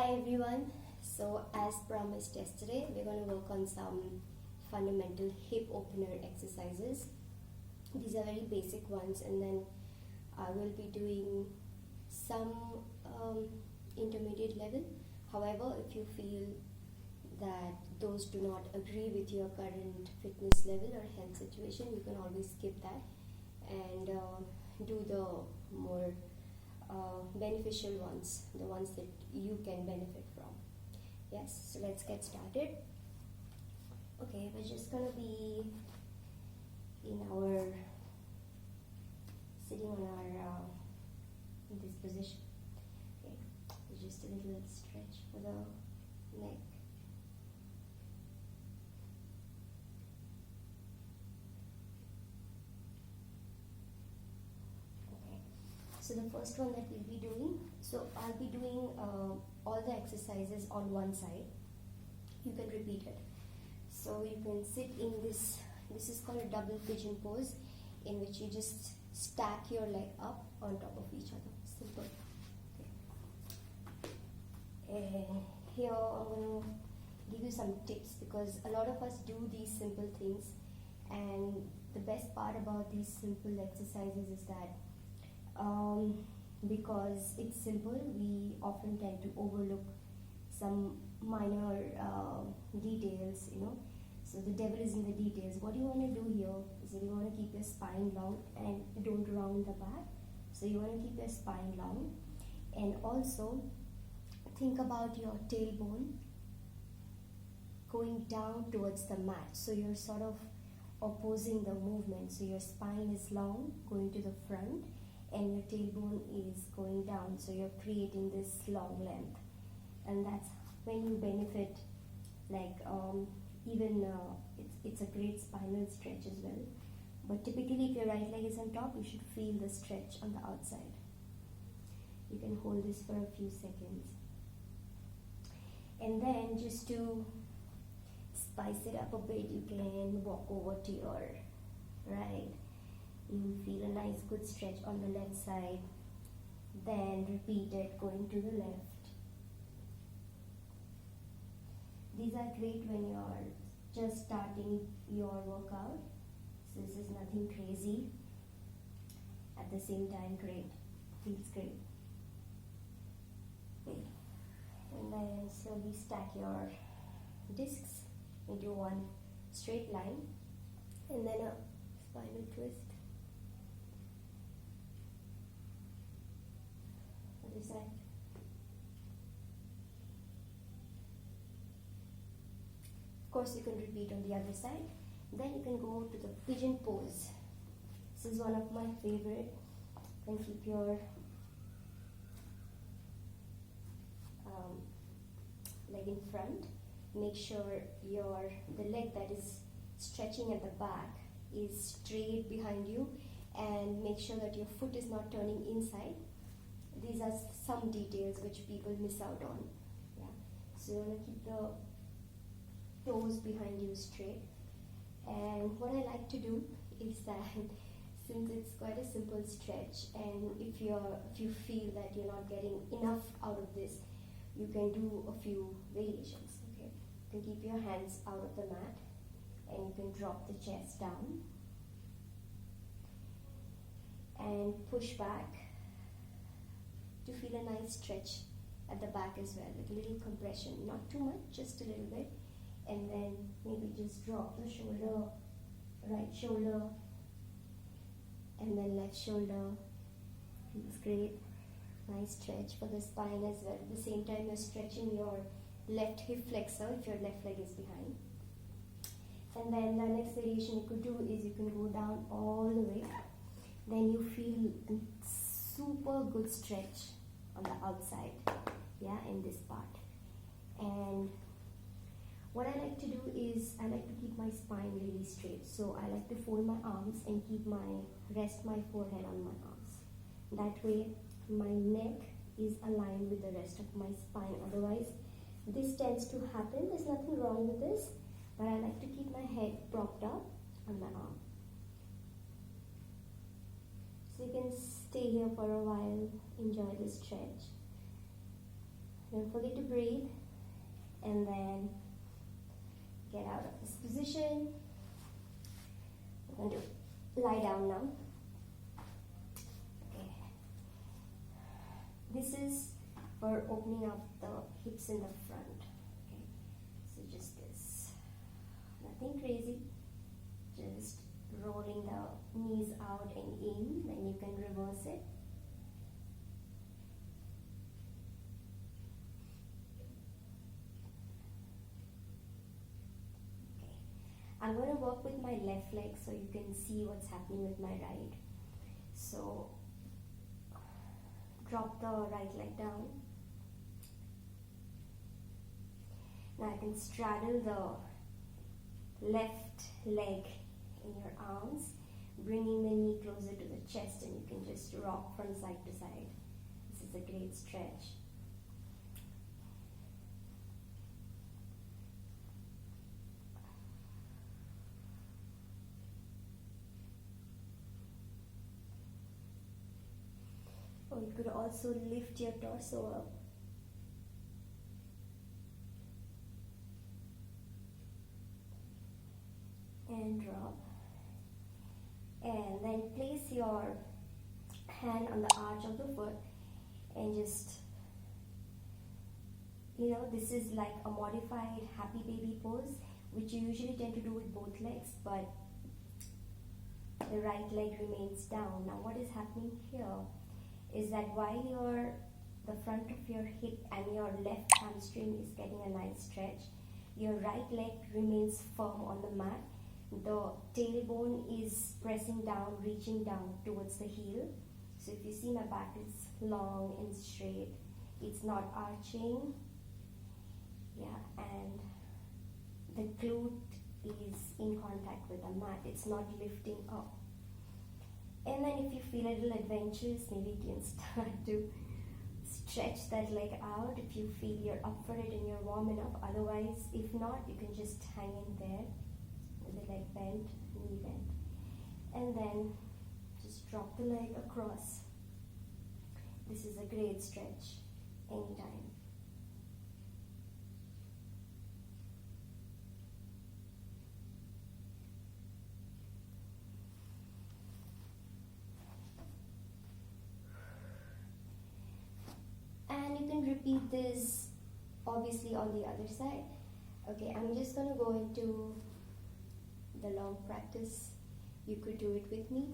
Hi everyone. So as promised yesterday, we're going to work on some fundamental hip opener exercises. These are very basic ones, and then I will be doing some intermediate level. However, if you feel that those do not agree with your current fitness level or health situation, you can always skip that and do the more beneficial ones, the ones that you can benefit from. Yes, so let's get started. Okay, we're just gonna be in our sitting on our in this position. Okay, just a little stretch for the neck. So the first one that we'll be doing, so I'll be doing all the exercises on one side. You can repeat it. So you can sit in this is called a double pigeon pose, in which you just stack your leg up on top of each other. Simple. Okay. And here I'm going to give you some tips, because a lot of us do these simple things, and the best part about these simple exercises is that because it's simple, we often tend to overlook some minor details, So the devil is in the details. What you want to do here is that you want to keep your spine long and don't round the back. So you want to keep your spine long, and also think about your tailbone going down towards the mat. So you're sort of opposing the movement. So your spine is long, going to the front, and your tailbone is going down, so you're creating this long length, and that's when you benefit. It's a great spinal stretch as well. But typically, if your right leg is on top, you should feel the stretch on the outside. You can hold this for a few seconds, and then just to spice it up a bit, you can walk over to your right. You will feel a nice good stretch on the left side. Then repeat it going to the left. These are great when you're just starting your workout. So this is nothing crazy. At the same time, great. Feels great. Okay. And then slowly stack your discs into one straight line. And then a spinal twist. Other side. Of course, you can repeat on the other side. Then you can go to the pigeon pose. This is one of my favorite. You can keep your leg in front. Make sure the leg that is stretching at the back is straight behind you, and make sure that your foot is not turning inside. These are some details which people miss out on. Yeah. So you want to keep the toes behind you straight. And what I like to do is that since it's quite a simple stretch, and if you feel that you're not getting enough out of this, you can do a few variations. Okay. You can keep your hands out of the mat, and you can drop the chest down and push back to feel a nice stretch at the back as well, like a little compression, not too much, just a little bit. And then maybe just drop the shoulder, right shoulder, and then left shoulder. Feels great. Nice stretch for the spine as well. At the same time, you're stretching your left hip flexor if your left leg is behind. And then the next variation you could do is you can go down all the way. Then you feel super good stretch on the outside, in this part. And what I like to do is I like to keep my spine really straight. So I like to fold my arms and rest my forehead on my arms. That way my neck is aligned with the rest of my spine. Otherwise, this tends to happen. There's nothing wrong with this, but I like to keep my head propped up on my arm. So you can stay here for a while, enjoy the stretch. Don't forget to breathe, and then get out of this position. I'm going to lie down now. Okay. This is for opening up the hips in the front. Okay. So just this. Nothing crazy. Just rolling the knees out and in. Then you can reverse it. I'm going to work with my left leg so you can see what's happening with my right. So drop the right leg down. Now I can straddle the left leg in your arms, bringing the knee closer to the chest, and you can just rock from side to side. This is a great stretch. Or you could also lift your torso up. And drop. And then place your hand on the arch of the foot and just, this is like a modified happy baby pose, which you usually tend to do with both legs, but the right leg remains down. Now what is happening here is that while the front of your hip and your left hamstring is getting a nice stretch, your right leg remains firm on the mat. The tailbone is pressing down, reaching down towards the heel. So if you see, my back is long and straight. It's not arching. Yeah, and the glute is in contact with the mat. It's not lifting up. And then if you feel a little adventurous, maybe you can start to stretch that leg out if you feel you're up for it and you're warm enough. Otherwise, if not, you can just hang in there with the leg bent, knee bent. And then just drop the leg across. This is a great stretch anytime. And you can repeat this obviously on the other side. Okay, I'm just going to go into the long practice. You could do it with me.